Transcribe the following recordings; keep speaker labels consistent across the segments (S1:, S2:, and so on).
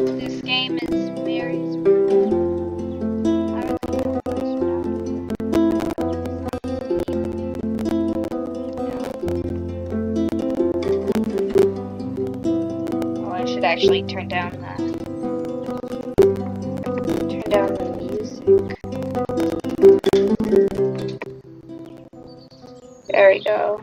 S1: This game is Mary's room. I don't know what it's about. Oh, I should actually turn down the music. There we go.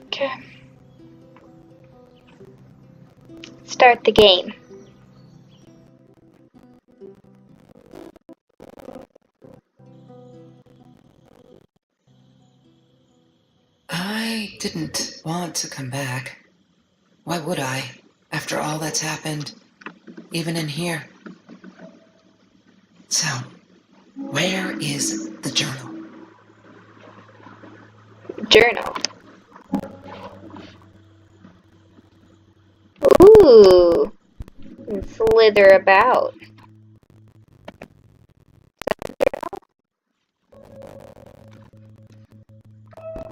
S1: Okay. Start the game.
S2: I didn't want to come back. Why would I, after all that's happened, even in here? So, where is the journal?
S1: Journal. Ooh. And slither about.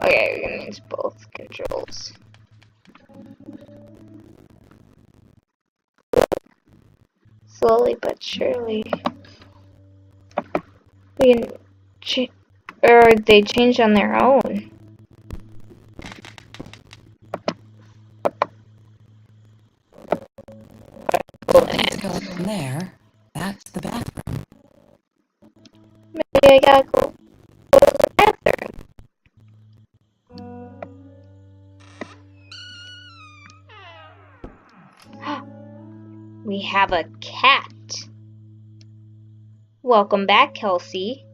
S1: Okay, we're gonna use both controls. Slowly but surely. We can or they change on their own.
S2: Let's go in there. That's the bathroom.
S1: Maybe I gotta go to the bathroom. We have a cat. Welcome back, Kelsey.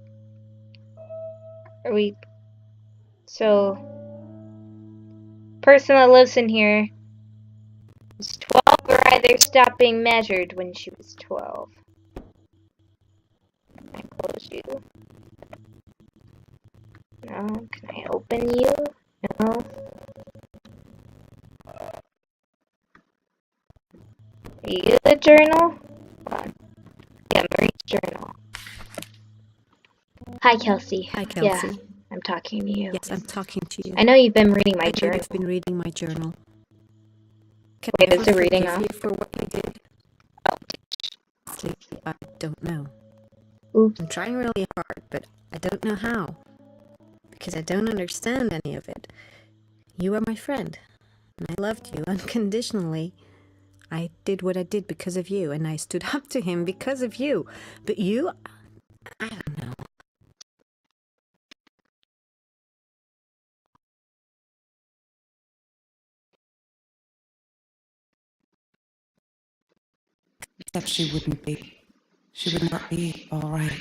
S1: Person that lives in here is 12 or either stopped being measured when she was 12. Can I close you? No. Can I open you? No. Are you the journal? Hold on. Yeah, Marie's journal. Hi, Kelsey.
S3: Hi, Kelsey.
S1: Yeah, I'm talking to you.
S3: Yes, I'm talking to you.
S1: I know you've been reading my
S3: I
S1: journal.
S3: know you've been reading my journal. Can
S1: Wait,
S3: I
S1: is it reading
S3: forgive
S1: off?
S3: you for what you did?
S1: Oh.
S3: Honestly, I don't know.
S1: Oops.
S3: I'm trying really hard, but I don't know how. Because I don't understand any of it. You are my friend, and I loved you unconditionally. I did what I did because of you, and I stood up to him because of you. But you, I don't know.
S2: Except she wouldn't be. She would not be all right.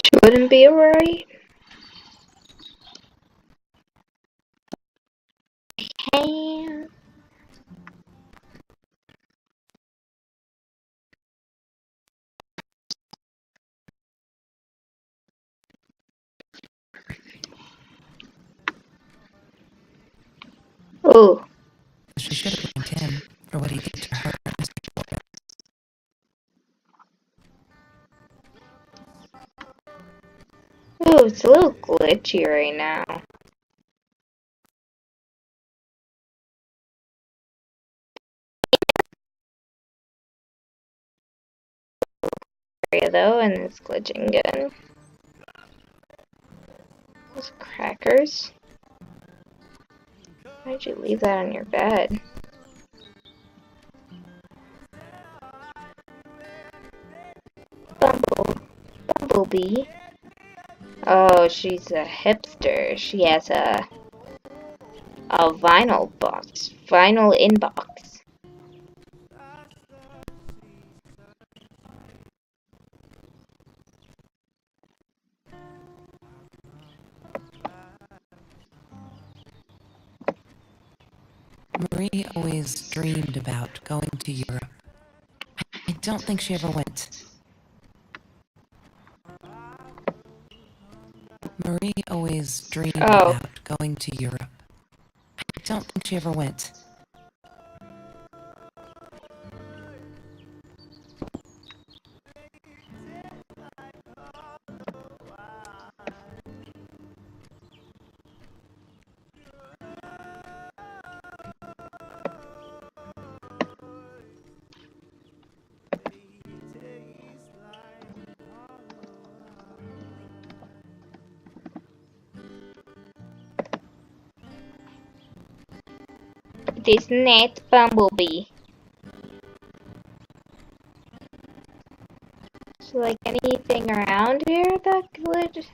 S1: She wouldn't be alright. Hey. Oh.
S2: She should have blamed him for what he did to her.
S1: Ooh, it's a little glitchy right now. Though, and it's glitching again. Those crackers. Why'd you leave that on your bed? Bumblebee. Oh, she's a hipster. She has a vinyl box. Vinyl inbox.
S2: Marie always dreamed about going to Europe. I don't think she ever went. Marie always dreamed
S1: Oh.
S2: about going to Europe. I don't think she ever went.
S1: This net bumblebee. So, like, anything around here that would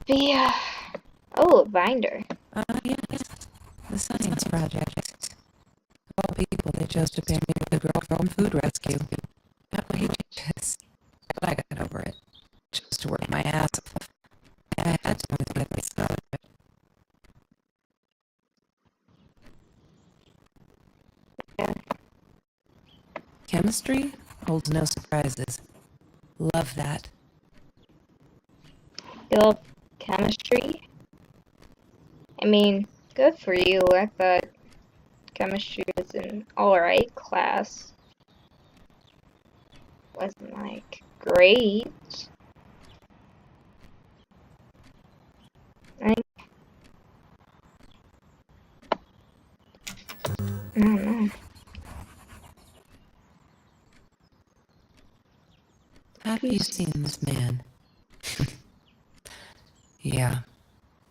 S1: be, oh, a binder.
S2: Yes. The science project. All people they chose to pay me the girl from food rescue. Outrageous. But I got over it. Chose to work my ass off. I had to get this started. Chemistry holds no surprises. Love that.
S1: You love chemistry? I mean, good for you. I thought chemistry was an alright class. Wasn't, like, great. I don't know.
S2: Have you seen this man? Yeah,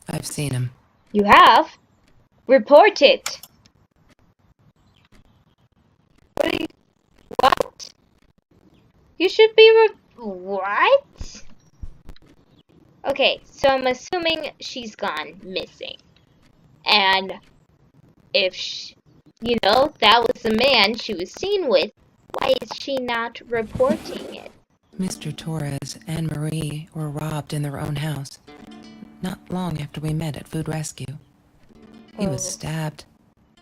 S2: I've seen him.
S1: You have? Report it! What? You should be what? Okay, so I'm assuming she's gone missing. And if that was the man she was seen with, why is she not reporting it?
S2: Mr. Torres and Marie were robbed in their own house. Not long after we met at Food Rescue. He was stabbed.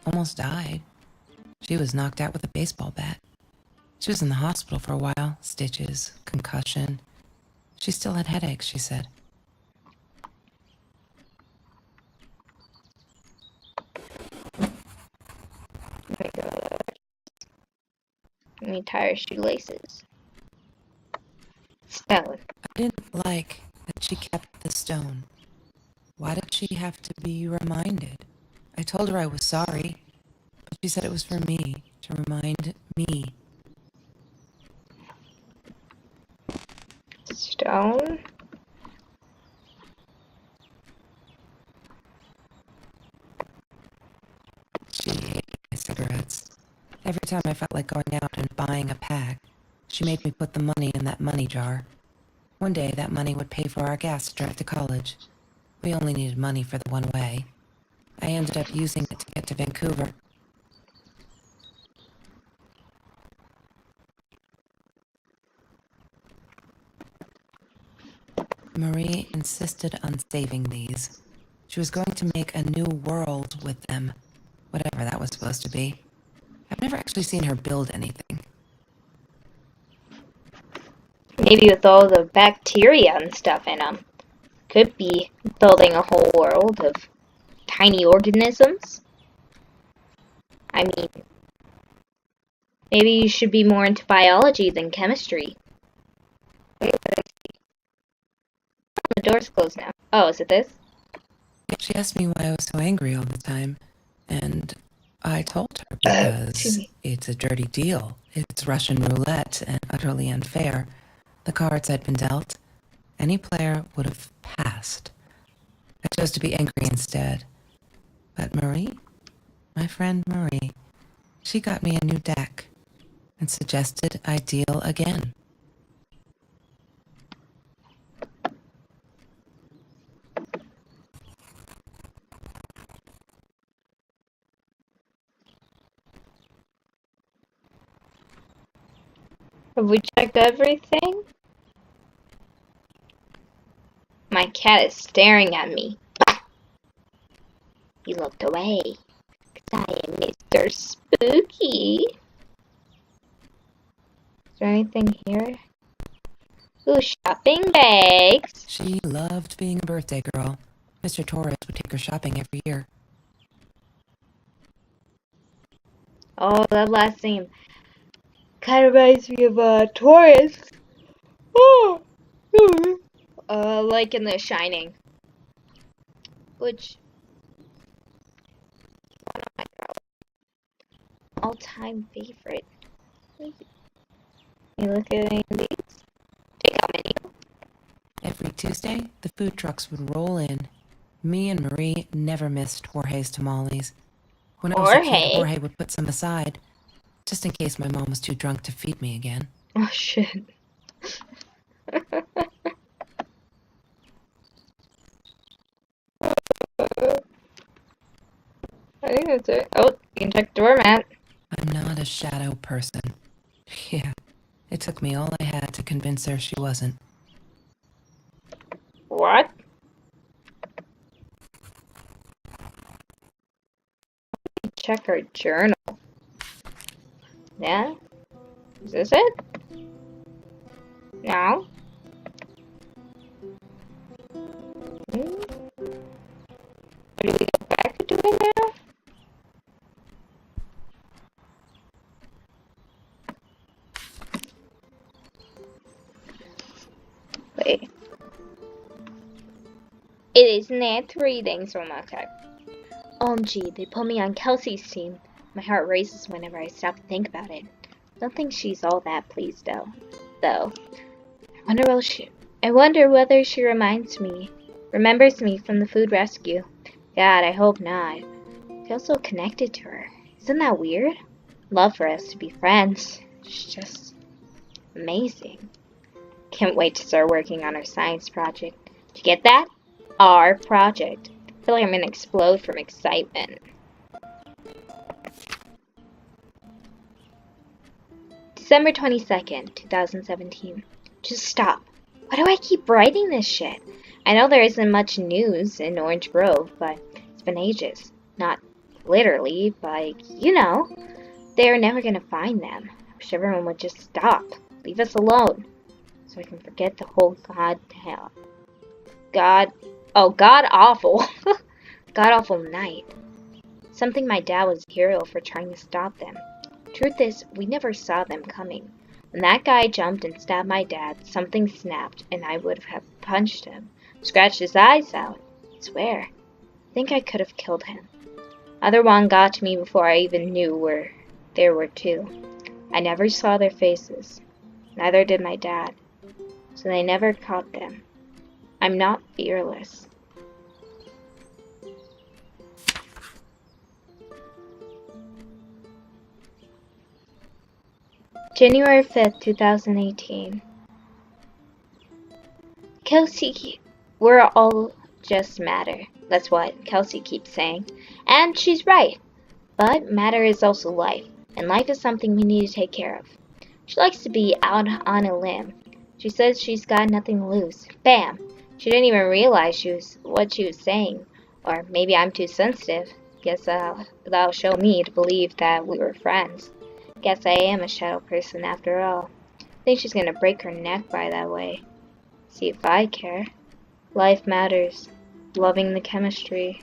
S2: Almost died. She was knocked out with a baseball bat. She was in the hospital for a while. Stitches, concussion. She still had headaches, she said.
S1: Let me tie her shoelaces. Stone.
S2: I didn't like that she kept the stone. Why did she have to be reminded? I told her I was sorry, but she said it was for me, to remind me.
S1: Stone?
S2: She hated my cigarettes. Every time I felt like going out and buying a pack, she made me put the money in that money jar. One day, that money would pay for our gas to drive to college. We only needed money for the one way. I ended up using it to get to Vancouver. Marie insisted on saving these. She was going to make a new world with them, whatever that was supposed to be. I've never actually seen her build anything.
S1: Maybe with all the bacteria and stuff in them. Could be building a whole world of tiny organisms. I mean, maybe you should be more into biology than chemistry. Wait, the door's closed now. Oh, is it this?
S2: She asked me why I was so angry all the time, and I told her because it's a dirty deal. It's Russian roulette and utterly unfair. The cards had been dealt. Any player would have passed. I chose to be angry instead. But Marie, my friend Marie, she got me a new deck and suggested I deal again.
S1: Have we checked everything? My cat is staring at me. He looked away. 'Cause I am Mr. Spooky. Is there anything here? Ooh, shopping bags.
S2: She loved being a birthday girl. Mr. Torres would take her shopping every year.
S1: Oh, that last name kind of reminds me of Taurus. Oh, like in The Shining, which one of my all-time favorite. You look at any of these? Take how many?
S2: Every Tuesday, the food trucks would roll in. Me and Marie never missed Jorge's tamales. When I was a kid, Jorge would put some aside, just in case my mom was too drunk to feed me again.
S1: Oh, shit. I think that's it. Oh, you can check the doormat.
S2: I'm not a shadow person. Yeah, it took me all I had to convince her she wasn't.
S1: What? Check her journal. Yeah? Is this it? No? Do we go back to doing now? Wait. It is net readings from okay. OMG, they put me on Kelsey's team. My heart races whenever I stop to think about it. Don't think she's all that pleased though. I wonder whether she remembers me from the food rescue. God, I hope not. I feel so connected to her. Isn't that weird? Love for us to be friends. It's just amazing. Can't wait to start working on our science project. Did you get that? Our project. I feel like I'm gonna explode from excitement. December 22nd, 2017. Just stop. Why do I keep writing this shit? I know there isn't much news in Orange Grove, but it's been ages. Not literally, but you know. They're never gonna find them. I wish everyone would just stop. Leave us alone. So I can forget the whole god awful. God awful night. Something my dad was a hero for trying to stop them. Truth is, we never saw them coming. When that guy jumped and stabbed my dad, something snapped and I would have punched him. Scratched his eyes out. I swear. I think I could have killed him. Other one got to me before I even knew where there were two. I never saw their faces. Neither did my dad. So they never caught them. I'm not fearless. January 5th, 2018. Kelsey, we're all just matter. That's what Kelsey keeps saying. And she's right. But matter is also life. And life is something we need to take care of. She likes to be out on a limb. She says she's got nothing to lose. Bam! She didn't even realize what she was saying. Or maybe I'm too sensitive. Guess that'll show me to believe that we were friends. Guess I am a shadow person after all. I think she's gonna break her neck by that way. See if I care. Life matters. Loving the chemistry.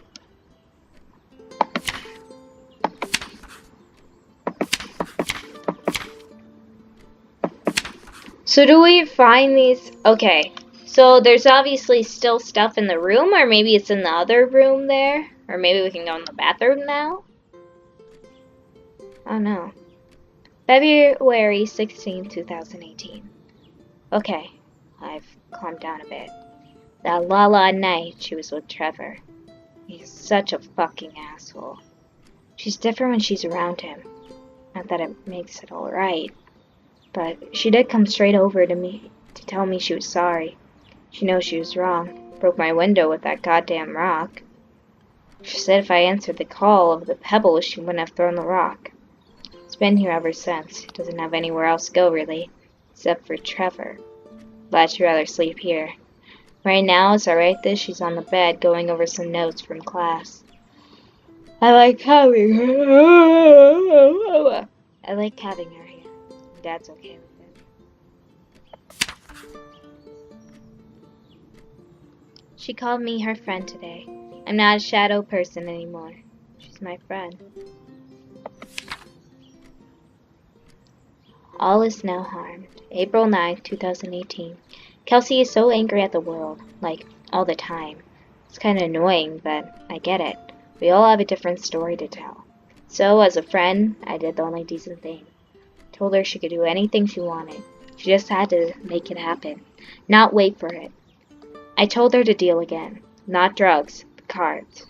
S1: So do we find these? Okay. So there's obviously still stuff in the room, or maybe it's in the other room there. Or maybe we can go in the bathroom now? I don't know. February 16, 2018. Okay, I've calmed down a bit. That Lala night, she was with Trevor. He's such a fucking asshole. She's different when she's around him. Not that it makes it alright. But she did come straight over to me to tell me she was sorry. She knows she was wrong. Broke my window with that goddamn rock. She said if I answered the call of the pebble, she wouldn't have thrown the rock. It's been here ever since. Doesn't have anywhere else to go, really. Except for Trevor. But she'd rather sleep here. Right now, as I write this, she's on the bed going over some notes from class. I like having her here. Dad's okay with it. She called me her friend today. I'm not a shadow person anymore. She's my friend. All is now harmed. April 9th, 2018. Kelsey is so angry at the world, like, all the time. It's kind of annoying, but I get it. We all have a different story to tell. So, as a friend, I did the only decent thing. Told her she could do anything she wanted. She just had to make it happen, not wait for it. I told her to deal again. Not drugs, but cards.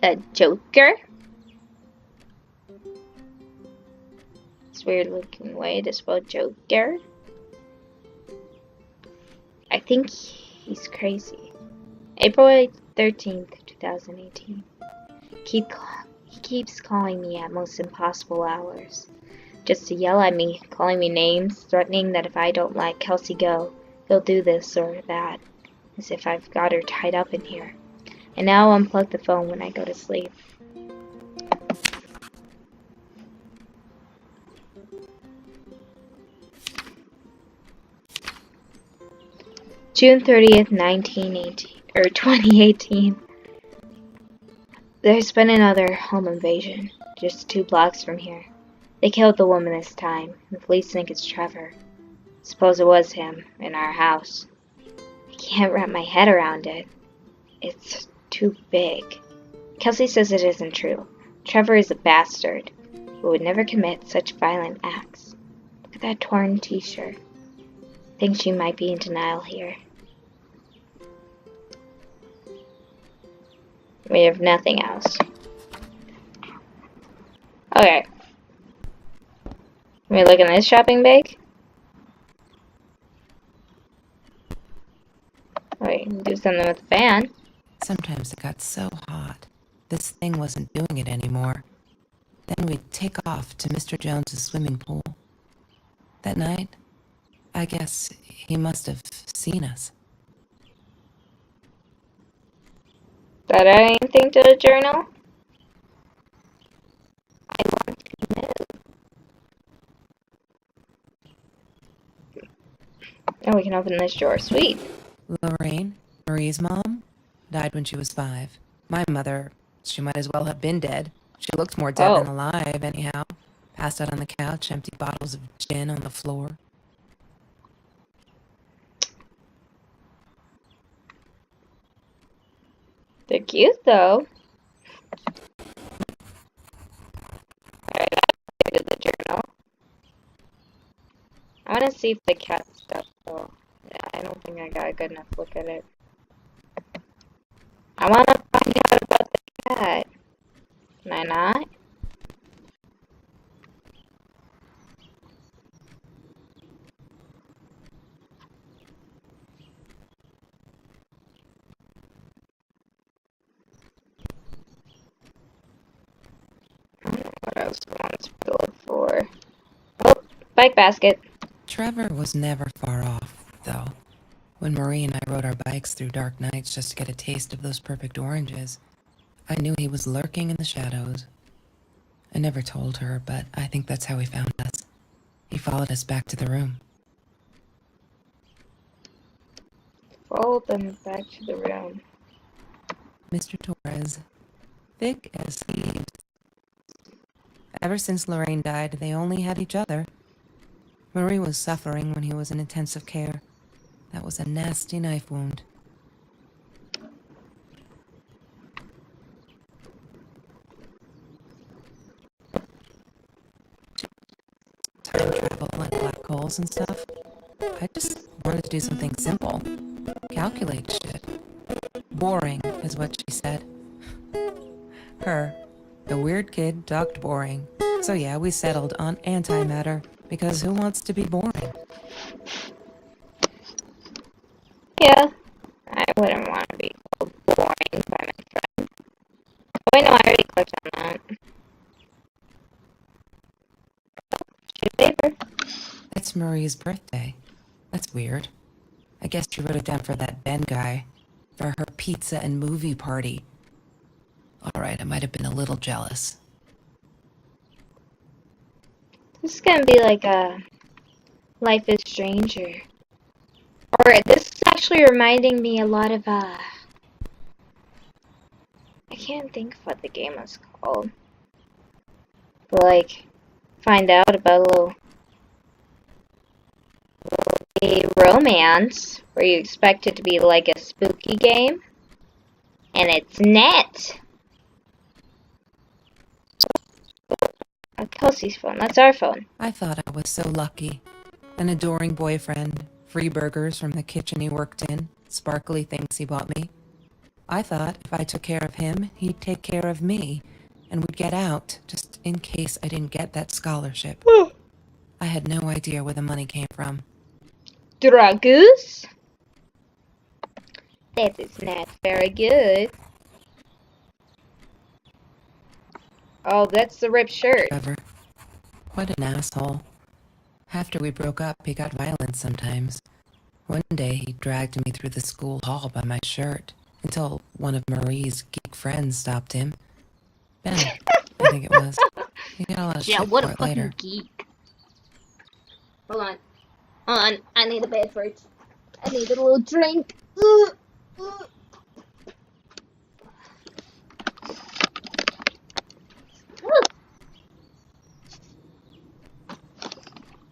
S1: A joker? This weird looking way to spell joker. I think he's crazy. April 13th, 2018. He keeps calling me at most impossible hours. Just to yell at me, calling me names, threatening that if I don't let Kelsey go, he'll do this or that, as if I've got her tied up in here. And now I'll unplug the phone when I go to sleep. June 30th, 2018. There's been another home invasion, just 2 blocks from here. They killed the woman this time, and the police think it's Trevor. Suppose it was him, in our house. I can't wrap my head around it. It's too big. Kelsey says it isn't true. Trevor is a bastard, who would never commit such violent acts. Look at that torn t-shirt. I think she might be in denial here. We have nothing else. Okay. Let me look in this shopping bag. Wait, do something with the fan.
S2: Sometimes it got so hot, this thing wasn't doing it anymore. Then we'd take off to Mr. Jones's swimming pool. That night, I guess he must have seen us.
S1: That add anything to the journal? I want to know. Oh, we can open this drawer. Sweet.
S2: Lorraine, Marie's mom, died when she was 5. My mother, she might as well have been dead. She looked more dead than alive, anyhow. Passed out on the couch, empty bottles of gin on the floor.
S1: They're cute, though. Alright, I did the journal. I want to see if the cat stuff, though. Yeah, I don't think I got a good enough look at it. I want to find out about the cat. Can I not? What else do I want to look for? Oh, bike basket.
S2: Trevor was never far off, though. When Marie and I rode our bikes through dark nights just to get a taste of those perfect oranges, I knew he was lurking in the shadows. I never told her, but I think that's how he found us. He followed us back to the room.
S1: Followed them back to the room.
S2: Mr. Torres, thick as thieves. Ever since Lorraine died, they only had each other. Marie was suffering when he was in intensive care. That was a nasty knife wound. Time travel and black holes and stuff. I just wanted to do something simple. Calculate shit. Boring, is what she said. Her, the weird kid, talked boring. So yeah, we settled on antimatter, because who wants to be boring?
S1: Yeah, I wouldn't want to be called boring by my friend. Wait, no, I already clicked on that. She's paper.
S2: It's Marie's birthday. That's weird. I guess she wrote it down for that Ben guy. For her pizza and movie party. Alright, I might have been a little jealous.
S1: This is gonna be like a Life is Strange or this is actually actually reminding me a lot of, I can't think of what the game was called. But, like, find out about a romance, where you expect it to be like a spooky game, and it's not. Kelsey's phone, that's our phone.
S2: I thought I was so lucky. An adoring boyfriend, free burgers from the kitchen he worked in, sparkly things he bought me. I thought if I took care of him, he'd take care of me, and we'd get out, just in case I didn't get that scholarship. I had no idea where the money came from.
S1: Dragoose? That is not very good. Oh, that's the ripped shirt.
S2: Trevor. What an asshole. After we broke up, he got violent sometimes. One day, he dragged me through the school hall by my shirt until one of Marie's geek friends stopped him. Ben, I think it was. He got a lot of shit
S1: what
S2: for
S1: a
S2: it
S1: fucking
S2: later.
S1: geek. Hold on, I need a beverage. I need a little drink.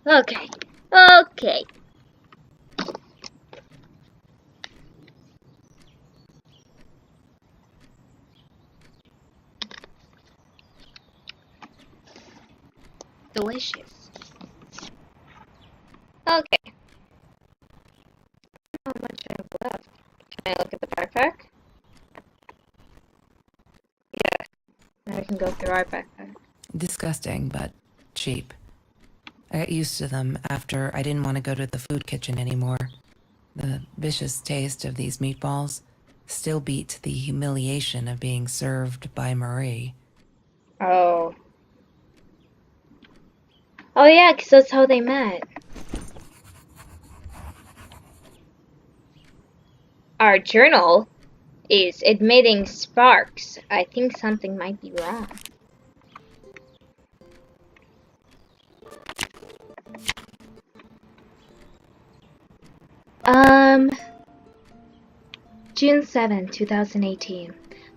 S1: Okay. Delicious. Okay. How much I have left? Can I look at the backpack? Yeah. Now we can go through our backpack.
S2: Disgusting, but cheap. I got used to them after I didn't want to go to the food kitchen anymore. The vicious taste of these meatballs still beat the humiliation of being served by Marie.
S1: Oh. Oh yeah, 'cause that's how they met. Our journal is admitting sparks. I think something might be wrong. June 7, 2018.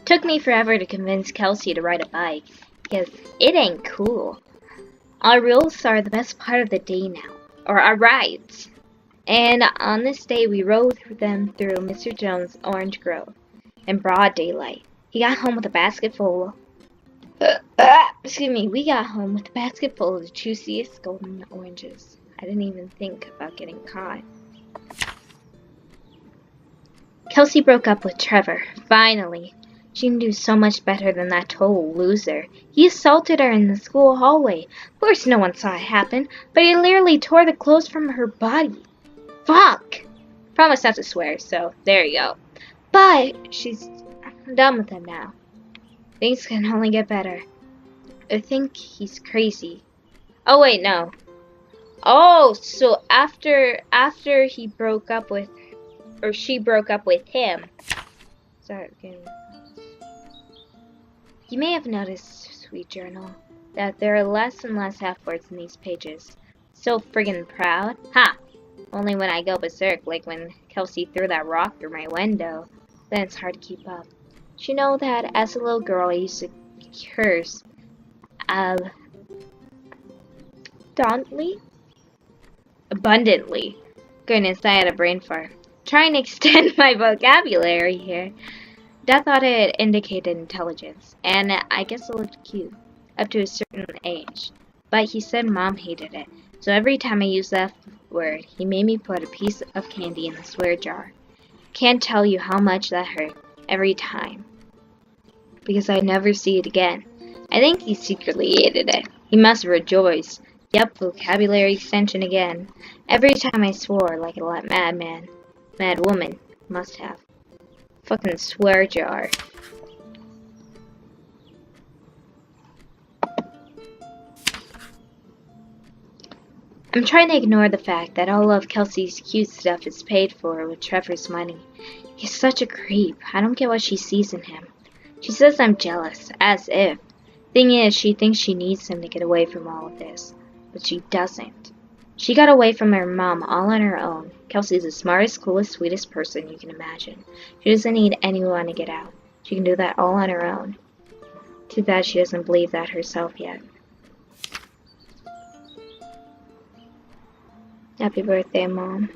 S1: Took me forever to convince Kelsey to ride a bike, because it ain't cool. Our rules are the best part of the day now, or our rides. And on this day, we rode them through Mr. Jones' orange grove in broad daylight. He got home with a basket full. We got home with a basket full of the juiciest golden oranges. I didn't even think about getting caught. Kelsey broke up with Trevor, finally. She knew so much better than that total loser. He assaulted her in the school hallway. Of course no one saw it happen, but he literally tore the clothes from her body. Fuck! Promise not to swear, so there you go. But she's done with him now. Things can only get better. I think he's crazy. Oh wait, no. Oh, so after he broke up with, or she broke up with him. Sorry, okay. You may have noticed, sweet journal, that there are less and less F-words in these pages. So friggin' proud. Ha! Only when I go berserk, like when Kelsey threw that rock through my window, then it's hard to keep up. You know that as a little girl I used to curse abundantly. Goodness, I had a brain fart. Trying to extend my vocabulary here. Dad thought it indicated intelligence, and I guess it looked cute, up to a certain age. But he said Mom hated it, so every time I used that word, he made me put a piece of candy in the swear jar. Can't tell you how much that hurt, every time. Because I'd never see it again. I think he secretly hated it. He must rejoice. Yep, vocabulary extension again. Every time I swore like a madman. Mad woman. Must have. Fucking swear jar. I'm trying to ignore the fact that all of Kelsey's cute stuff is paid for with Trevor's money. He's such a creep. I don't get what she sees in him. She says I'm jealous, as if. Thing is, she thinks she needs him to get away from all of this. But she doesn't. She got away from her mom all on her own. Kelsey's the smartest, coolest, sweetest person you can imagine. She doesn't need anyone to get out. She can do that all on her own. Too bad she doesn't believe that herself yet. Happy birthday, Mom.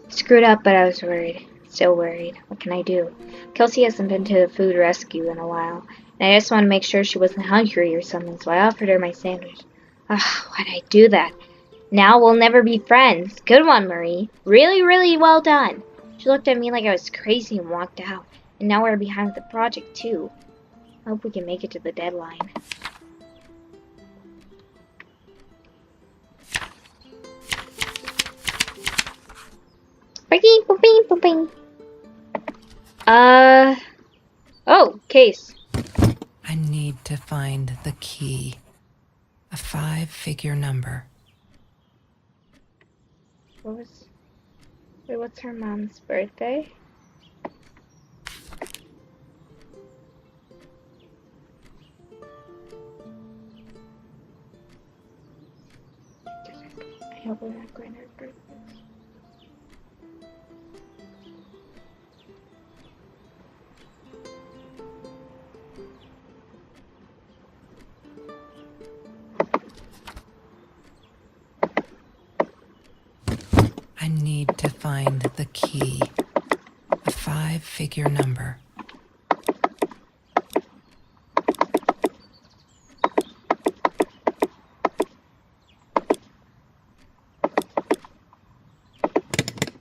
S1: Screwed up, but I was worried. Still worried. What can I do? Kelsey hasn't been to a food rescue in a while, and I just want to make sure she wasn't hungry or something, so I offered her my sandwich. Ah, why'd I do that? Now we'll never be friends. Good one, Marie. Really, really well done. She looked at me like I was crazy and walked out, and now we're behind with the project, too. I hope we can make it to the deadline. Boing, boing, boing. Oh, case.
S2: I need to find the key. A 5-figure number.
S1: What's her mom's birthday? I hope we're not going to her birthday.
S2: I need to find the key. A 5-figure number.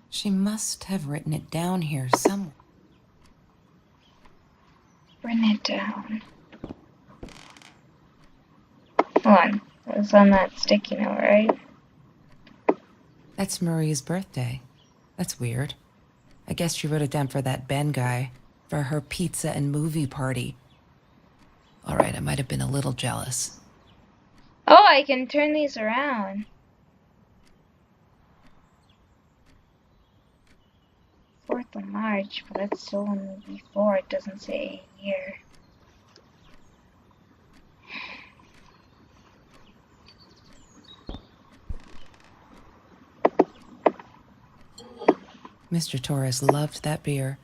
S2: She must have written it down here somewhere.
S1: Written it down. Hold on. It was on that sticky note, right?
S2: That's Marie's birthday. That's weird. I guess she wrote it down for that Ben guy, for her pizza and movie party. All right, I might have been a little jealous.
S1: Oh, I can turn these around. 4th of March, but that's still only before. It doesn't say a year.
S2: Mr. Torres loved that beer.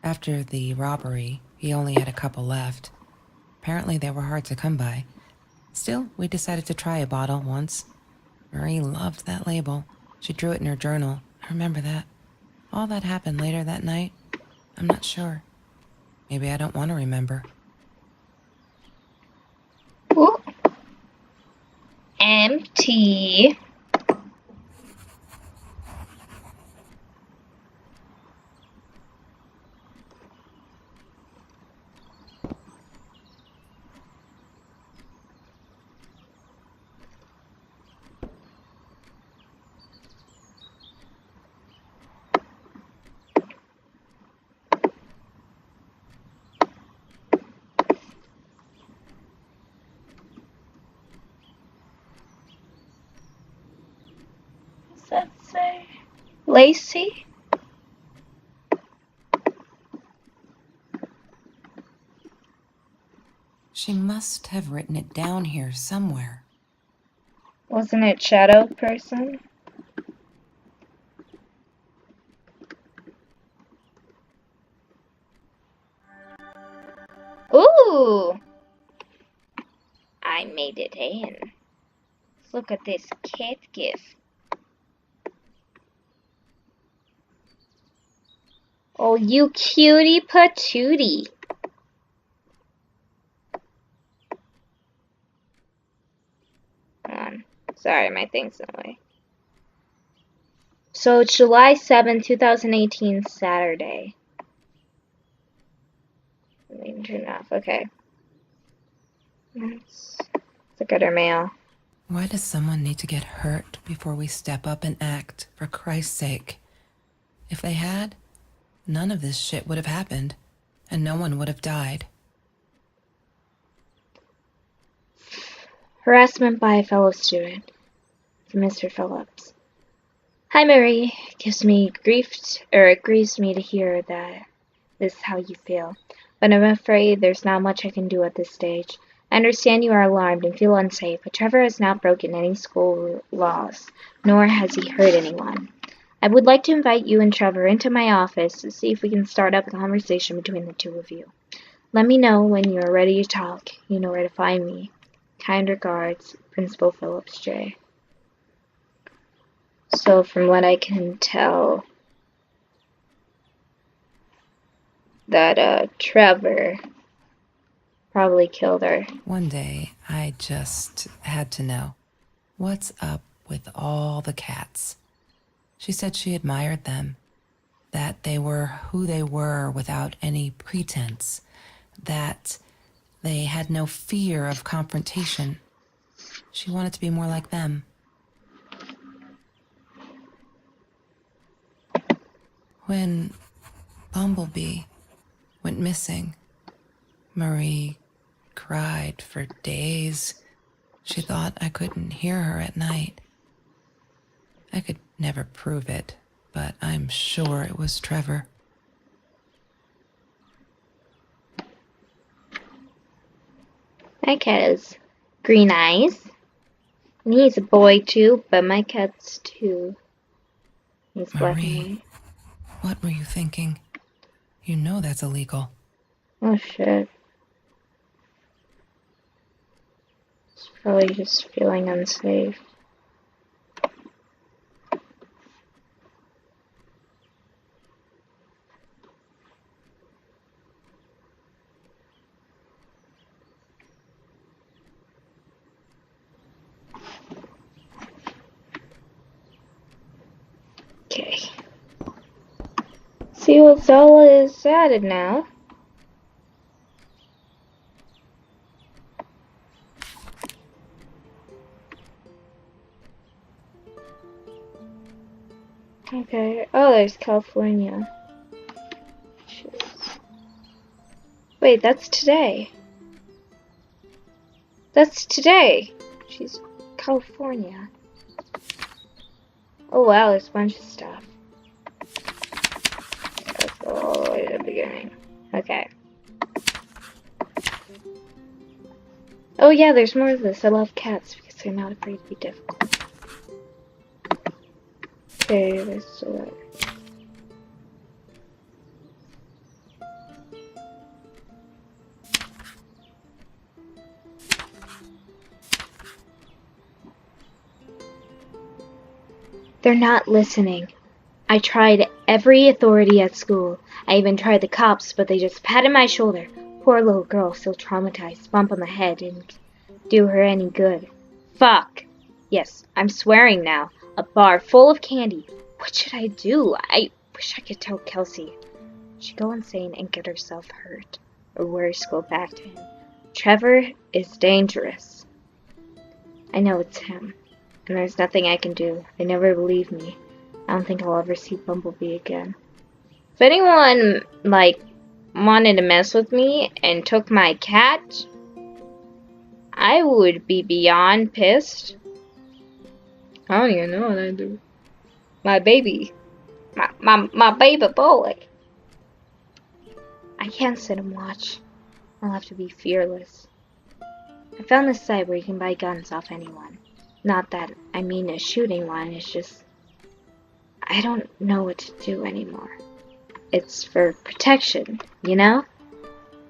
S2: After the robbery, he only had a couple left. Apparently they were hard to come by. Still, we decided to try a bottle once. Marie loved that label. She drew it in her journal. I remember that. All that happened later that night, I'm not sure. Maybe I don't want to remember.
S1: Ooh. Empty. What's that say? Lacey?
S2: She must have written it down here somewhere.
S1: Wasn't it Shadow Person? Ooh! I made it in. Look at this cat gift. Oh, you cutie patootie. Hold on. Sorry, my thing's in the way. So it's July 7, 2018, Saturday. Let me turn it off. Okay. Let's look at our mail.
S2: Why does someone need to get hurt before we step up and act, for Christ's sake? If they had, none of this shit would have happened, and no one would have died.
S1: Harassment by a fellow student. From Mr. Phillips. Hi, Marie. It grieves me to hear that this is how you feel. but I'm afraid there's not much I can do at this stage. I understand you are alarmed and feel unsafe, but Trevor has not broken any school laws, nor has he hurt anyone. I would like to invite you and Trevor into my office to see if we can start up a conversation between the two of you. Let me know when you are ready to talk. You know where to find me. Kind regards, Principal Phillips J. So from what I can tell, that Trevor probably killed her.
S2: One day, I just had to know. What's up with all the cats? She said she admired them, that they were who they were without any pretense, that they had no fear of confrontation. She wanted to be more like them. When Bumblebee went missing, Marie cried for days. She thought I couldn't hear her at night. I could never prove it, but I'm sure it was Trevor.
S1: My cat has green eyes. And he's a boy too, but my cat's too. He's black and
S2: Marie,
S1: white.
S2: what were you thinking? You know that's illegal.
S1: Oh shit. He's probably just feeling unsafe. Okay. See what Zola is added now. Okay. Oh, there's California. Jeez. Wait, that's today. That's today. She's California. Oh wow, there's a bunch of stuff. Let's go all the way to the beginning. Okay. Oh yeah, there's more of this. I love cats because they're not afraid to be difficult. Okay, there's still that. They're not listening. I tried every authority at school. I even tried the cops, but they just patted my shoulder. Poor little girl, still traumatized. Bump on the head didn't do her any good. Fuck. Yes, I'm swearing now. A bar full of candy. What should I do? I wish I could tell Kelsey. She'd go insane and get herself hurt. Or worse, go back to him. Trevor is dangerous. I know it's him. And there's nothing I can do. They never believe me. I don't think I'll ever see Bumblebee again. If anyone, wanted to mess with me and took my cat, I would be beyond pissed. I don't even know what I do. My baby. My baby boy. I can't sit and watch. I'll have to be fearless. I found this site where you can buy guns off anyone. Not that I mean a shooting one, it's just I don't know what to do anymore. It's for protection, you know?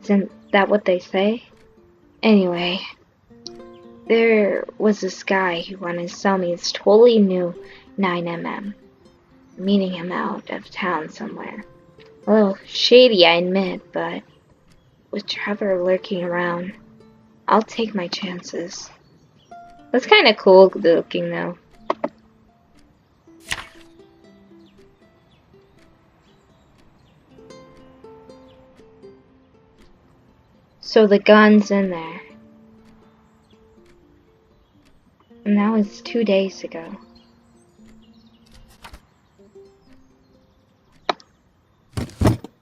S1: Isn't that what they say? Anyway, there was this guy who wanted to sell me this totally new 9mm. Meeting him out of town somewhere. A little shady, I admit, but with Trevor lurking around, I'll take my chances. That's kind of cool looking, though. So the gun's in there. And that was 2 days ago.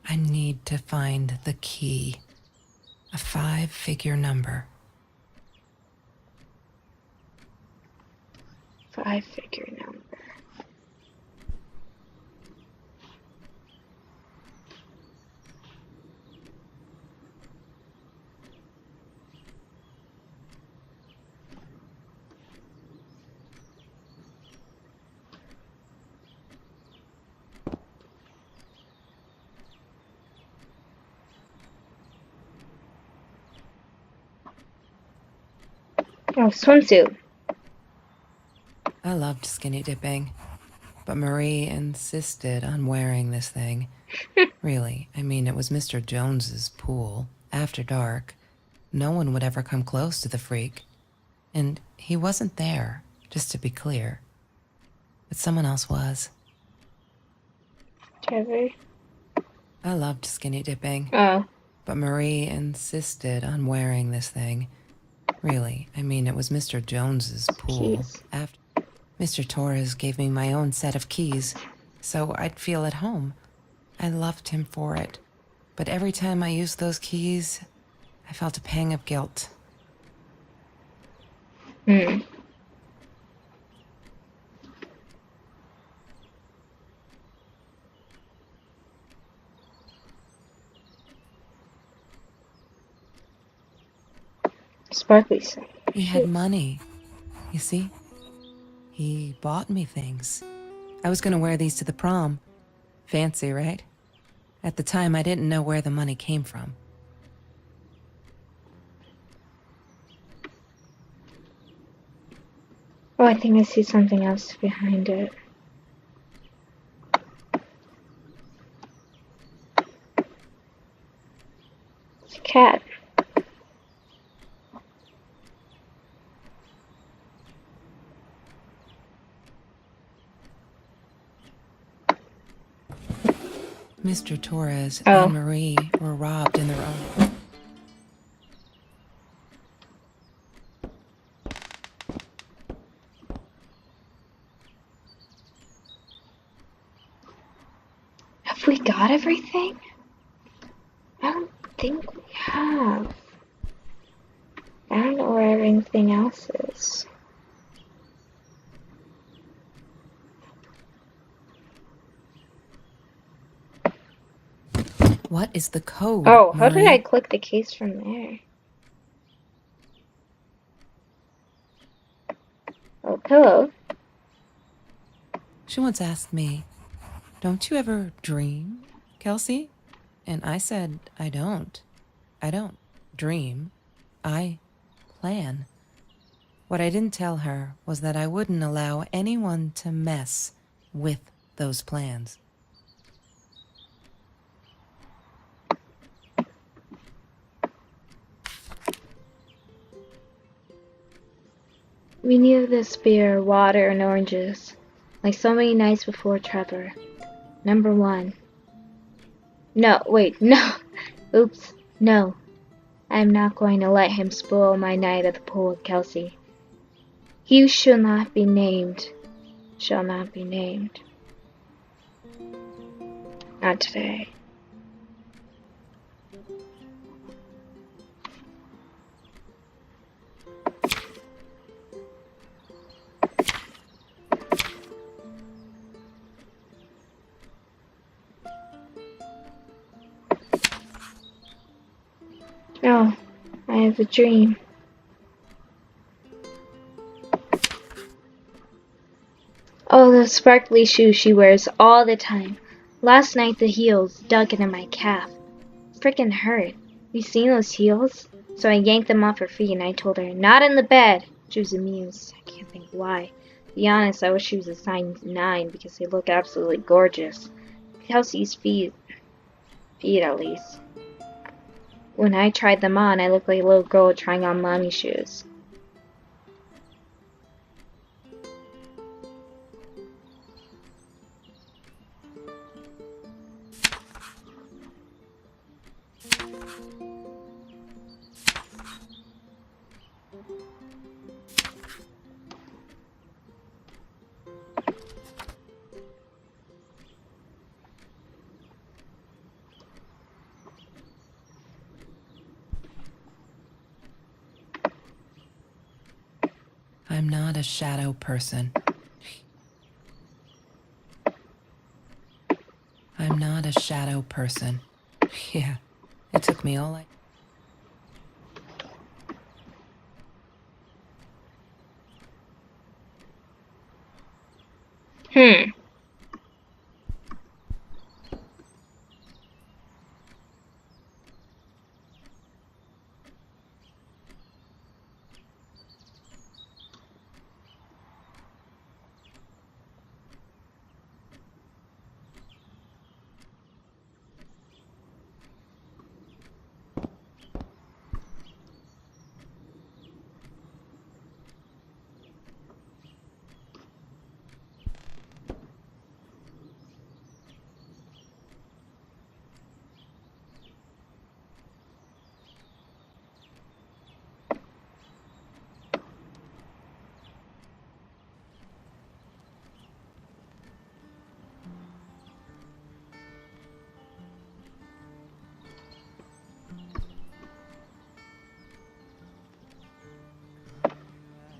S2: I need to find the key. A 5-figure number.
S1: 5-figure number. Oh, swimsuit.
S2: I loved skinny dipping, but Marie insisted on wearing this thing. Really, I mean, it was Mr. Jones's pool, after dark. No one would ever come close to the freak. And he wasn't there, just to be clear. But someone else was.
S1: Trevor.
S2: I loved skinny dipping,
S1: Oh.
S2: but Marie insisted on wearing this thing. Really, I mean, it was Mr. Jones's pool.
S1: Keys.
S2: After Mr. Torres gave me my own set of keys, so I'd feel at home. I loved him for it, but every time I used those keys, I felt a pang of guilt.
S1: Hmm. Sparkly stuff.
S2: He had money, you see? He bought me things. I was gonna wear these to the prom. Fancy, right? At the time, I didn't know where the money came from.
S1: Oh, I think I see something else behind it. It's a cat.
S2: Mr. Torres
S1: Oh.
S2: and Marie were robbed in their own.
S1: Have we got everything? I don't think we have. I don't know where everything else is.
S2: What is the code?
S1: Oh, how did
S2: Marie?
S1: I click the case from there? Oh, hello.
S2: She once asked me, "Don't you ever dream, Kelsey?" And I said, I don't. I don't dream. I plan. What I didn't tell her was that I wouldn't allow anyone to mess with those plans.
S1: We needed this beer, water, and oranges. Like so many nights before Trevor. Number 1. No, wait, no. Oops, no. I am not going to let him spoil my night at the pool with Kelsey. He shall not be named. Shall not be named. Not today. Oh, I have a dream. Oh, those sparkly shoes she wears all the time. Last night the heels dug into my calf. Frickin' hurt. You seen those heels? So I yanked them off her feet and I told her, not in the bed. She was amused. I can't think why. To be honest, I wish she was a size 9 because they look absolutely gorgeous. Kelsey's feet at least. When I tried them on, I looked like a little girl trying on mommy shoes.
S2: I'm not a shadow person. I'm not a shadow person. Yeah, it took me all I...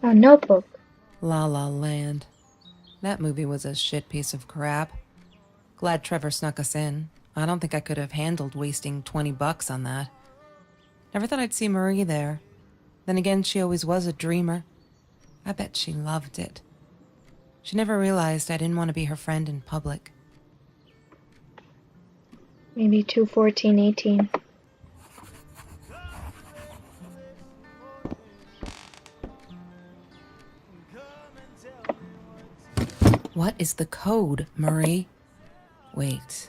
S1: Oh, Notebook.
S2: La La Land. That movie was a shit piece of crap. Glad Trevor snuck us in. I don't think I could have handled wasting $20 on that. Never thought I'd see Marie there. Then again, she always was a dreamer. I bet she loved it. She never realized I didn't want to be her friend in public.
S1: Maybe 2:14:18.
S2: What is the code, Marie? Wait.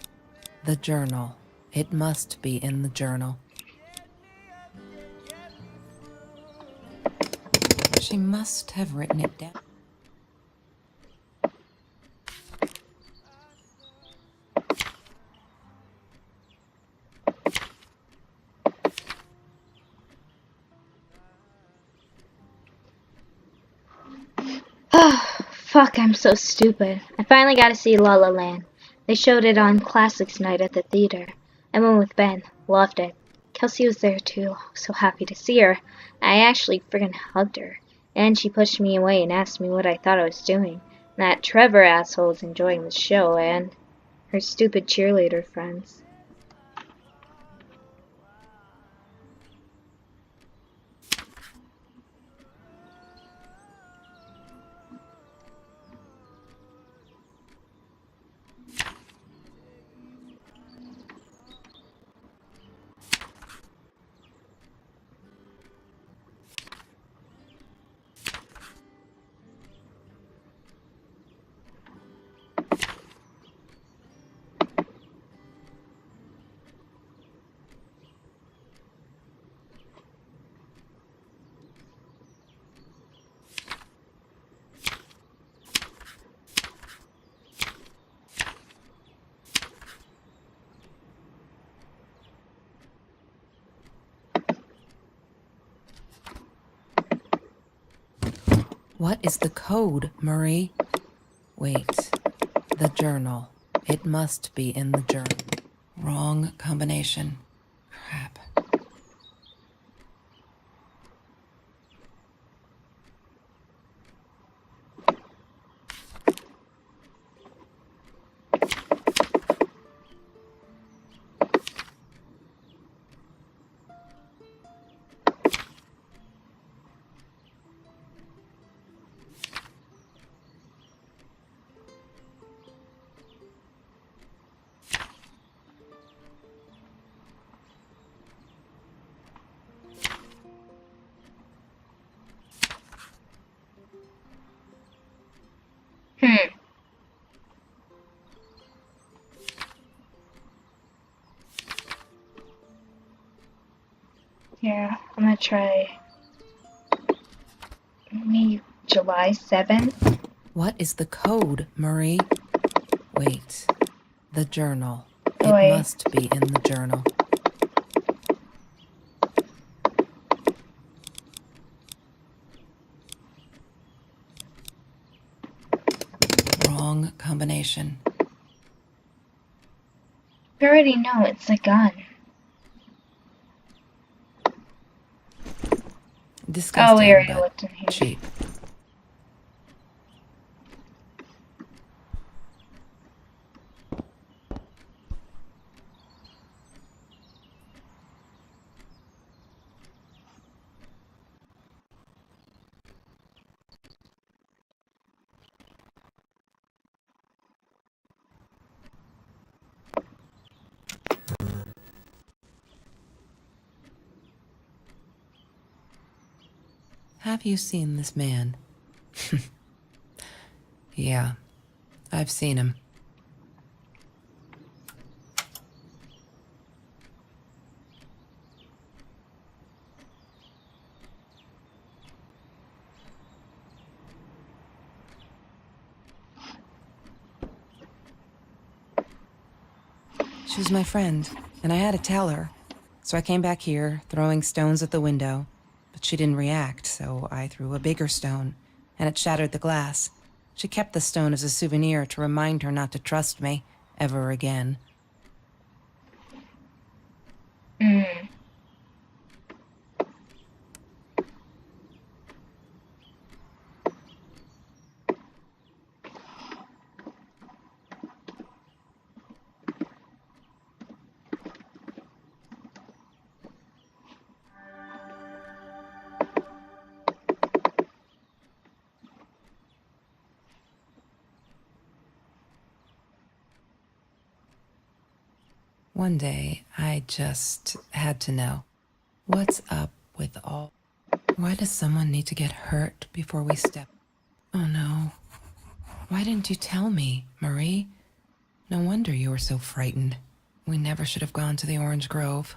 S2: The journal. It must be in the journal. She must have written it down.
S1: Fuck, I'm so stupid. I finally got to see La La Land. They showed it on Classics Night at the theater. I went with Ben. Loved it. Kelsey was there too. So happy to see her. I actually friggin' hugged her. And she pushed me away and asked me what I thought I was doing. That Trevor asshole was enjoying the show, and her stupid cheerleader friends.
S2: What is the code, Marie? Wait. The journal. It must be in the journal. Wrong combination. Crap. Yeah, I'm gonna try maybe July 7th. What is the code, Marie? Wait. The journal.
S1: Oh,
S2: It
S1: wait.
S2: must be in the journal. Wrong combination.
S1: I already know it's a gun.
S2: Disgusting,
S1: Oh, we already
S2: but
S1: looked in here.
S2: cheap. Have you seen this man? Yeah, I've seen him. She was my friend, and I had to tell her. So I came back here, throwing stones at the window. But she didn't react, so I threw a bigger stone, and it shattered the glass. She kept the stone as a souvenir to remind her not to trust me ever again.
S1: Mm.
S2: One day, I just had to know. What's up with all... Why does someone need to get hurt before we step... Oh no. Why didn't you tell me, Marie? No wonder you were so frightened. We never should have gone to the Orange Grove.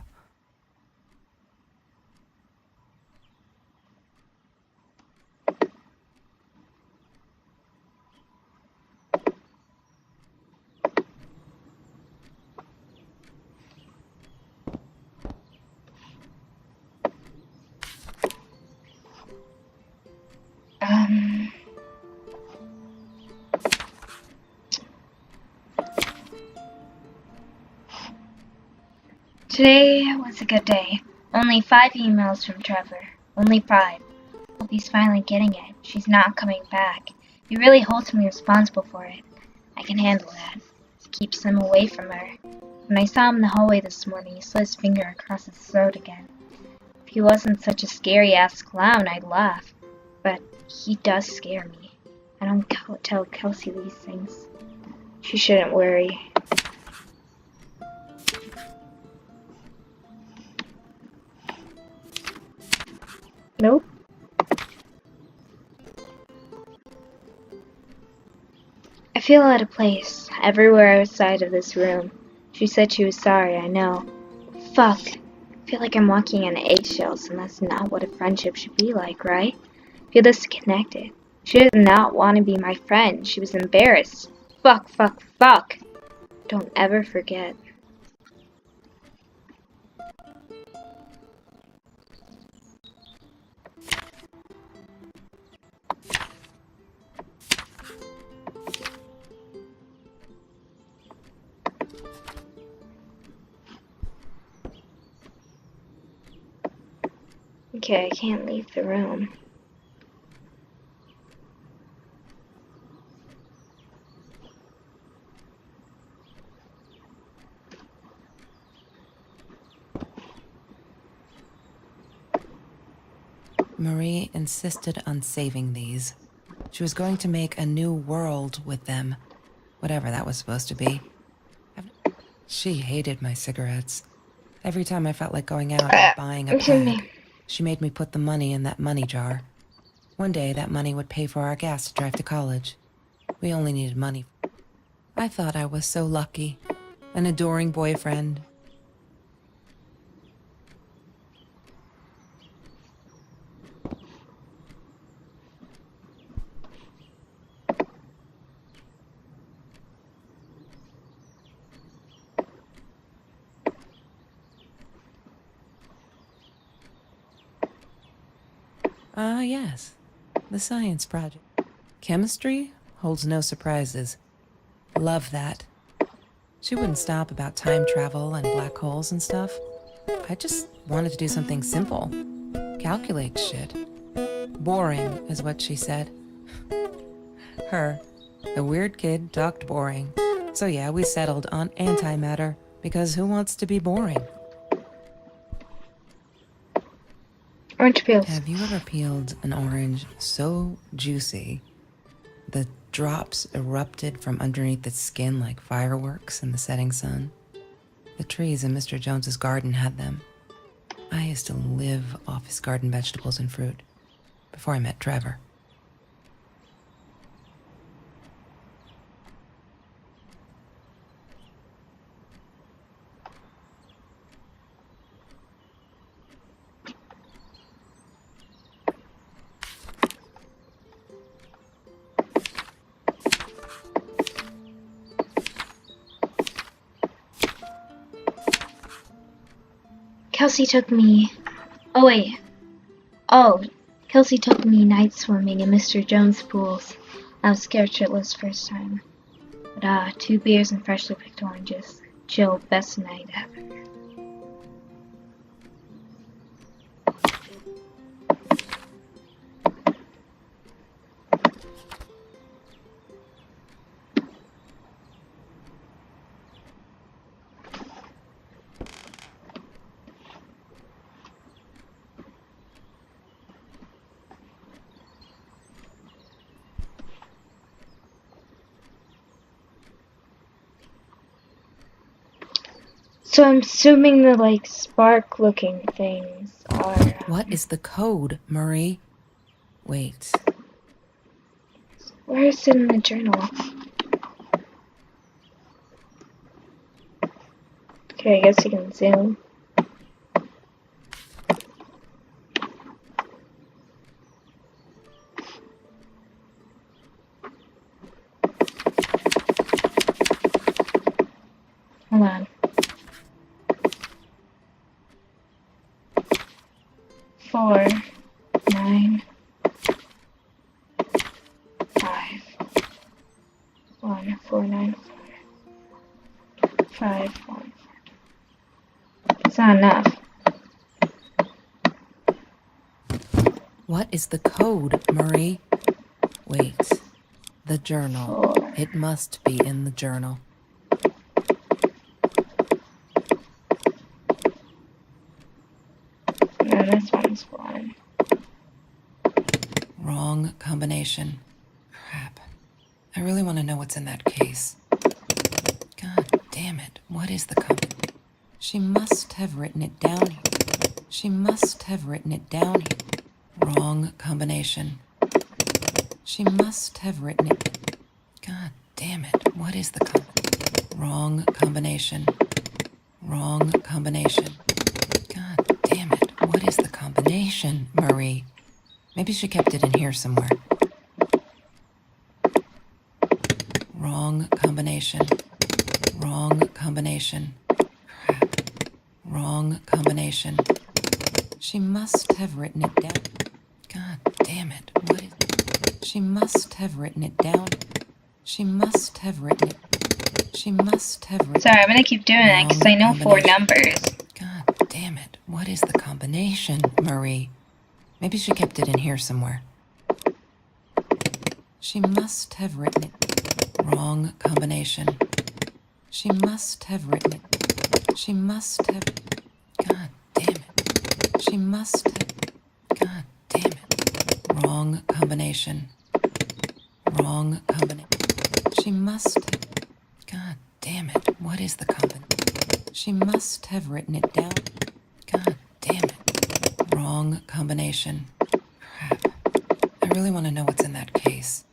S1: Today was a good day. Only 5 emails from Trevor. Only 5. Hope he's finally getting it. She's not coming back. He really holds me responsible for it. I can handle that. He keeps them away from her. When I saw him in the hallway this morning, he slid his finger across his throat again. If he wasn't such a scary-ass clown, I'd laugh. But he does scare me. I don't tell Kelsey these things. She shouldn't worry. Nope. I feel out of place everywhere outside of this room. She said she was sorry, I know. Fuck. I feel like I'm walking on eggshells, and that's not what a friendship should be like, right? I feel disconnected. She did not want to be my friend. She was embarrassed. Fuck, fuck, fuck. Don't ever forget. Okay, I can't leave the room.
S2: Marie insisted on saving these. She was going to make a new world with them, whatever that was supposed to be. She hated my cigarettes. Every time I felt like going out and buying a pack, she made me put the money in that money jar. One day, that money would pay for our gas to drive to college. We only needed money. I thought I was so lucky. An adoring boyfriend. Yes. The science project. Chemistry holds no surprises. Love that. She wouldn't stop about time travel and black holes and stuff. I just wanted to do something simple. Calculate shit. Boring is what she said. Her, the weird kid, talked boring. So yeah, we settled on antimatter, because who wants to be boring?
S1: Orange peels.
S2: Have you ever peeled an orange so juicy the drops erupted from underneath its skin like fireworks in the setting sun? The trees in Mr. Jones's garden had them. I used to live off his garden vegetables and fruit before I met Trevor.
S1: Kelsey took me... Oh, wait. Oh, Kelsey took me night swimming in Mr. Jones' pools. I was scared shitless first time. But 2 beers and freshly picked oranges. Chill, best night ever. So I'm assuming the, like, spark-looking things are...
S2: What is the code, Marie? Wait.
S1: Where is it in the journal? Okay, I guess you can zoom. Hold on. 4, 9, 5, 1, 4, 9, 5, 1. It's not enough.
S2: What is the code, Marie? Wait. The journal.
S1: 4.
S2: It must be in the journal.
S1: No, this one's 1.
S2: Wrong combination. Crap. I really want to know what's in that case. God damn it. What is the combination? She must have written it down here. She must have written it down here. Wrong combination. She must have written it. God damn it. What is the wrong combination? Wrong combination. God damn it. What is the combination, Marie? Maybe she kept it in here somewhere. Wrong combination. Wrong combination. Crap. Wrong combination. She must have written it down. God damn it. What is... She must have written it down. She must have written it. She must have written...
S1: Sorry, I'm gonna keep doing that because I know 4 numbers.
S2: God damn it. What is the combination, Marie? Maybe she kept it in here somewhere. She must have written it. Wrong combination. She must have written it. She must have... God damn it. She must have... God damn it. Wrong combination. Wrong combination. She must have... God damn it. What is the combination? She must have written it down. God damn it. Wrong combination. Crap. I really want to know what's in that case.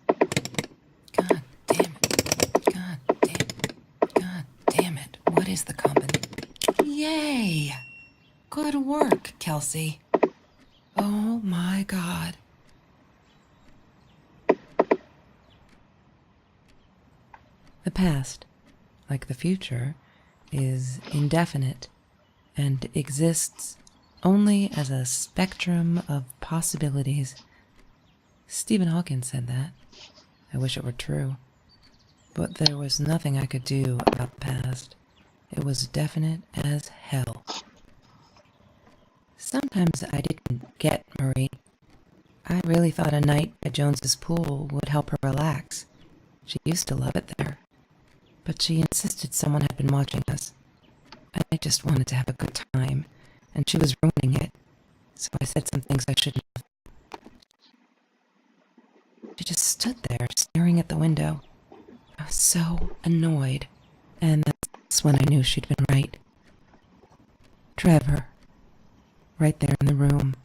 S2: God damn it. God damn it. God damn it. What is the combination? Yay! Good work, Kelsey. Oh my God. The past, like the future, is indefinite and exists only as a spectrum of possibilities. Stephen Hawking said that. I wish it were true. But there was nothing I could do about the past. It was definite as hell. Sometimes I didn't get Marie. I really thought a night at Jones's pool would help her relax. She used to love it there. But she insisted someone had been watching us. I just wanted to have a good time, and she was ruining it. So I said some things I shouldn't have. She just stood there, staring at the window. I was so annoyed, and that's when I knew she'd been right. Trevor, right there in the room.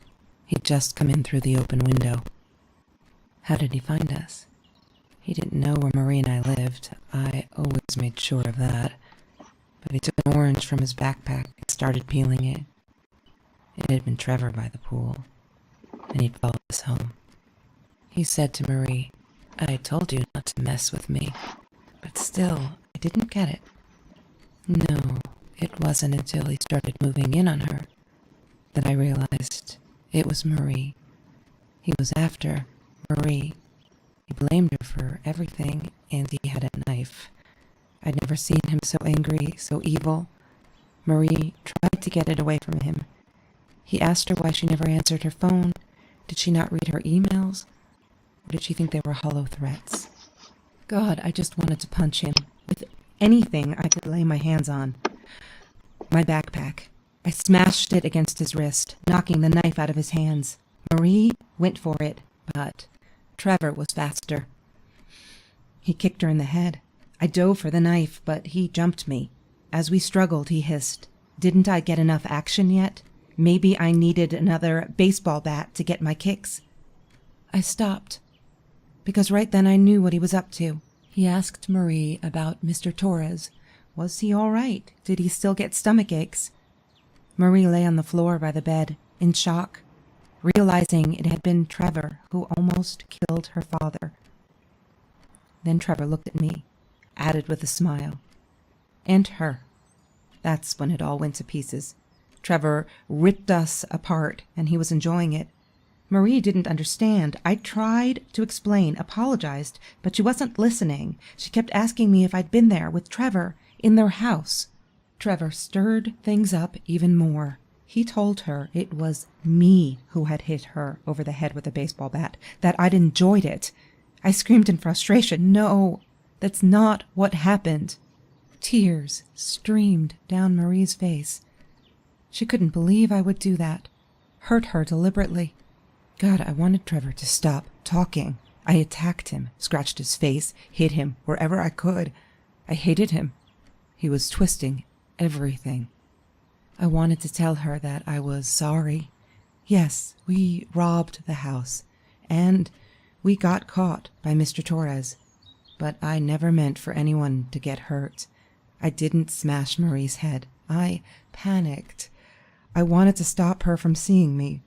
S2: He'd just come in through the open window. How did he find us? He didn't know where Marie and I lived. I always made sure of that. But he took an orange from his backpack and started peeling it. It had been Trevor by the pool, and he'd followed us home. He said to Marie, "I told you not to mess with me." But still, I didn't get it. No, it wasn't until he started moving in on her that I realized it was Marie. He was after Marie. He blamed her for everything, and he had a knife. I'd never seen him so angry, so evil. Marie tried to get it away from him. He asked her why she never answered her phone. Did she not read her emails? Or did she think they were hollow threats? God, I just wanted to punch him with anything I could lay my hands on. My backpack. I smashed it against his wrist, knocking the knife out of his hands. Marie went for it, but Trevor was faster. He kicked her in the head. I dove for the knife, but he jumped me. As we struggled, he hissed, "Didn't I get enough action yet? Maybe I needed another baseball bat to get my kicks." I stopped, because right then I knew what he was up to. He asked Marie about Mr. Torres. Was he all right? Did he still get stomach aches? Marie lay on the floor by the bed, in shock, realizing it had been Trevor who almost killed her father. Then Trevor looked at me, added with a smile. And her. That's when it all went to pieces. Trevor ripped us apart, and he was enjoying it. Marie didn't understand. I tried to explain, apologized, but she wasn't listening. She kept asking me if I'd been there with Trevor in their house. Trevor stirred things up even more. He told her it was me who had hit her over the head with a baseball bat, that I'd enjoyed it. I screamed in frustration, "No, that's not what happened." Tears streamed down Marie's face. She couldn't believe I would do that, hurt her deliberately. God, I wanted Trevor to stop talking. I attacked him, scratched his face, hit him wherever I could. I hated him. He was twisting everything. I wanted to tell her that I was sorry. Yes, we robbed the house, and we got caught by Mr. Torres, but I never meant for anyone to get hurt. I didn't smash Marie's head. I panicked. I wanted to stop her from seeing me.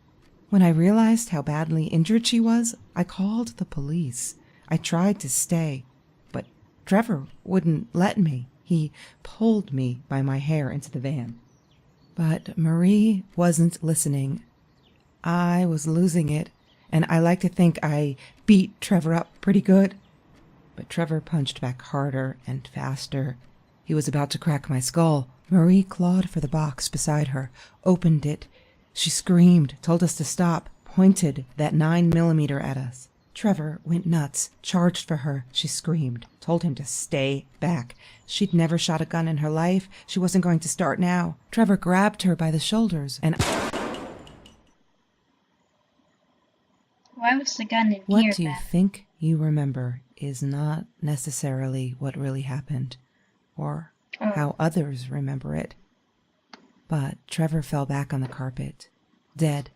S2: When I realized how badly injured she was, I called the police. I tried to stay, but Trevor wouldn't let me. He pulled me by my hair into the van. But Marie wasn't listening. I was losing it, and I like to think I beat Trevor up pretty good. But Trevor punched back harder and faster. He was about to crack my skull. Marie clawed for the box beside her, opened it. She screamed, told us to stop, pointed that 9mm at us. Trevor went nuts, charged for her. She screamed, told him to stay back. She'd never shot a gun in her life. She wasn't going to start now. Trevor grabbed her by the shoulders and...
S1: Why was the gun in here?
S2: What do you think you remember is not necessarily what really happened, or how others remember it. But Trevor fell back on the carpet, dead.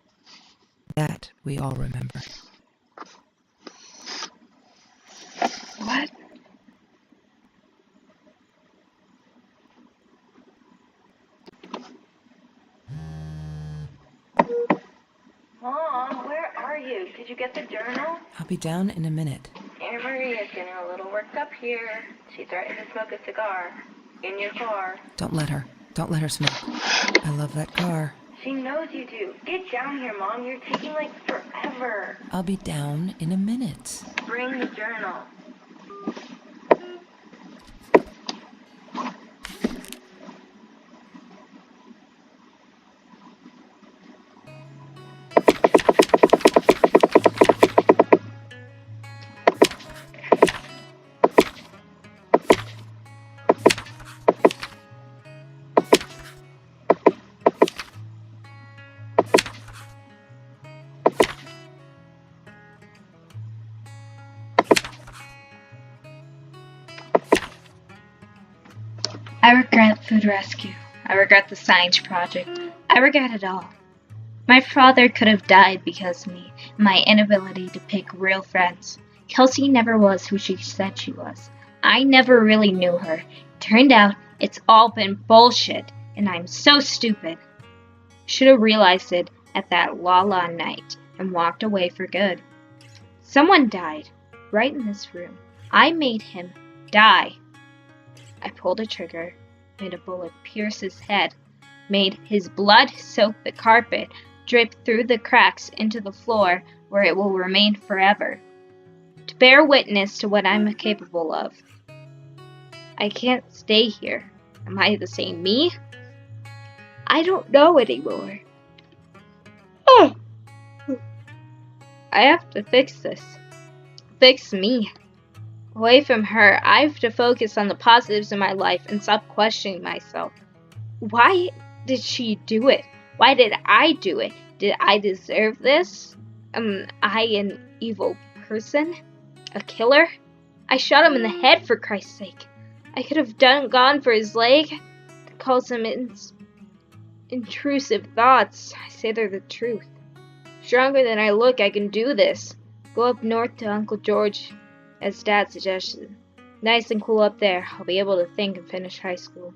S2: That we all remember.
S1: What?
S4: Mom, where are you? Did you get the journal?
S2: I'll be down in a minute.
S4: Aunt Maria's getting a little worked up here. She threatened to smoke a cigar. In your car.
S2: Don't let her. Don't let her smoke. I love that car.
S4: She knows you do. Get down here, Mom. You're taking, like, forever.
S2: I'll be down in a minute.
S4: Bring the journal.
S1: I regret food rescue. I regret the science project. I regret it all. My father could have died because of me, and my inability to pick real friends. Kelsey never was who she said she was. I never really knew her. Turned out it's all been bullshit, and I'm so stupid. Should have realized it at that La night and walked away for good. Someone died right in this room. I made him die. I pulled a trigger, made a bullet pierce his head, made his blood soak the carpet, drip through the cracks into the floor where it will remain forever, to bear witness to what I'm capable of. I can't stay here. Am I the same me? I don't know anymore. Oh. I have to fix this. Fix me. Away from her, I have to focus on the positives in my life and stop questioning myself. Why did she do it? Why did I do it? Did I deserve this? Am I an evil person? A killer? I shot him in the head, for Christ's sake. I could have gone for his leg. call some intrusive thoughts. I say they're the truth. Stronger than I look, I can do this. Go up north to Uncle George, as Dad suggested. Nice and cool up there. I'll be able to think and finish high school.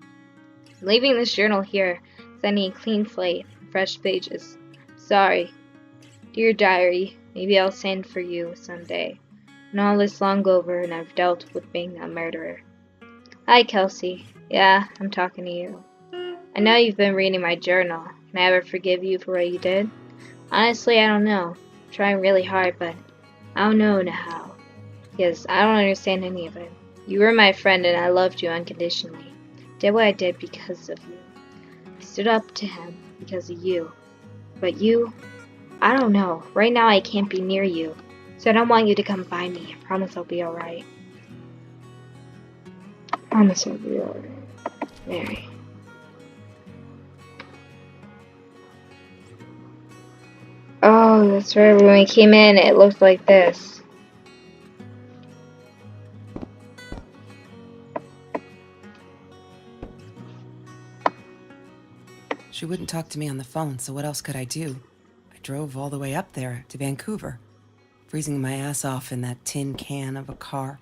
S1: I'm leaving this journal here, sending a clean slate, fresh pages. Sorry. Dear diary, maybe I'll send for you someday. When all is long over and I've dealt with being a murderer. Hi, Kelsey. Yeah, I'm talking to you. I know you've been reading my journal. Can I ever forgive you for what you did? Honestly, I don't know. I'm trying really hard, but I don't know how. Because I don't understand any of it. You were my friend and I loved you unconditionally. Did what I did because of you. I stood up to him because of you. But you, I don't know. Right now I can't be near you. So I don't want you to come find me. I promise I'll be alright. Promise I'll be alright. Mary. Oh, that's right. When we came in, it looked like this.
S2: She wouldn't talk to me on the phone, so what else could I do? I drove all the way up there to Vancouver, freezing my ass off in that tin can of a car.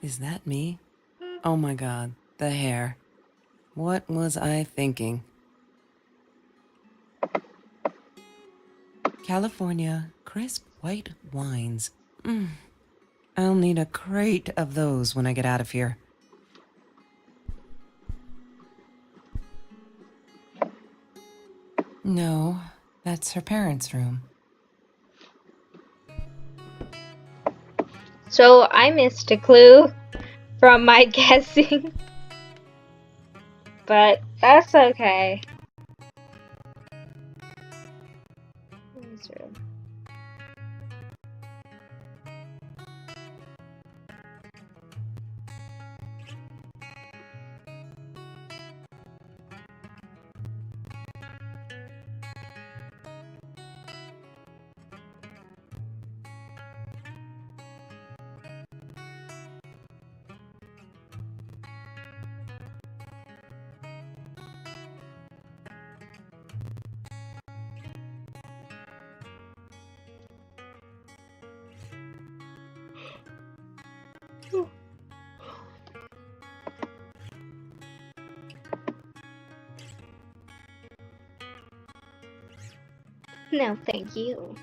S2: Is that me? Oh my god, the hair. What was I thinking? California crisp white wines. I'll need a crate of those when I get out of here. No, that's her parents' room.
S1: So I missed a clue from my guessing. But that's okay. This room. No, thank you.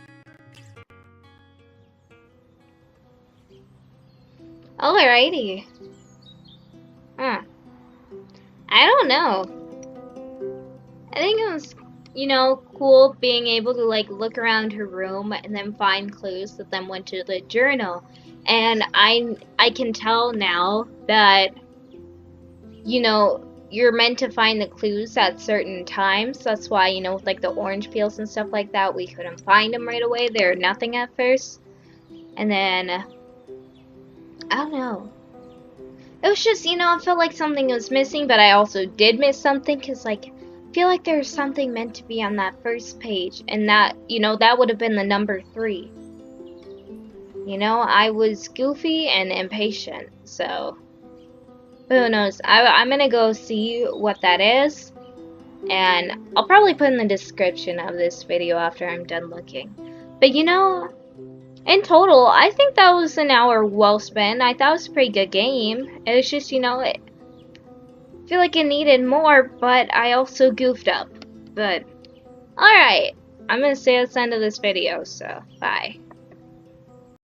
S1: Alrighty. Huh. I don't know. I think it was, cool being able to like look around her room and then find clues that then went to the journal. And I can tell now that, you're meant to find the clues at certain times. That's why, with like the orange peels and stuff like that, we couldn't find them right away. They were nothing at first. And then, I don't know. It was just, I felt like something was missing, but I also did miss something because, like, I feel like there's something meant to be on that first page. And that, that would have been the number 3. I was goofy and impatient, so who knows? I'm gonna go see what that is, and I'll probably put in the description of this video after I'm done looking. But in total, I think that was an hour well spent. I thought it was a pretty good game. It was just, I feel like it needed more, but I also goofed up. But, alright, I'm gonna say that's the end of this video, so bye.